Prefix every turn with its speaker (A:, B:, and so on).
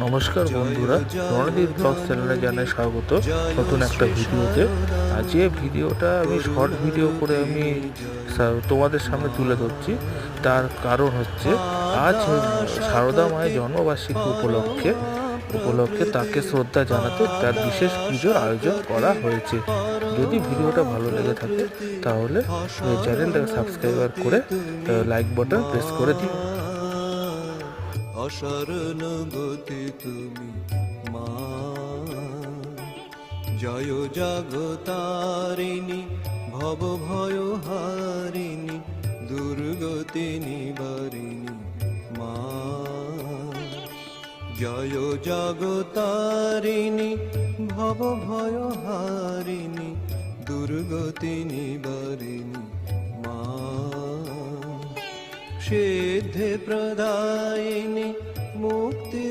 A: নমস্কার বন্ধুরা, রণদীপ ব্লগ চ্যানেলে জানাই স্বাগত নতুন একটা ভিডিওতে। আজকে ভিডিওটা আমি শর্ট ভিডিও করে আমি তোমাদের সামনে তুলে ধরছি। তার কারণ হচ্ছে আজ সারদা মায়ের জন্মবার্ষিকী উপলক্ষে তাকে শ্রদ্ধা জানাতে তার বিশেষ পুজোর আয়োজন করা হয়েছে। যদি ভিডিওটা ভালো লেগে থাকে তাহলে চ্যানেলটাকে সাবস্ক্রাইবার করে লাইক বাটন প্রেস করে দিন।
B: অশরণ গতি তুমি মা, জয় জগতারিণী ভব ভয় হারিণী দুর্গতি নিবারিণী মা, জয় জগতারিণী ভব ভয় হারিণী দুর্গতি নিবারিণী মা, সিদ্ধি প্রদায়িনী মুক্তি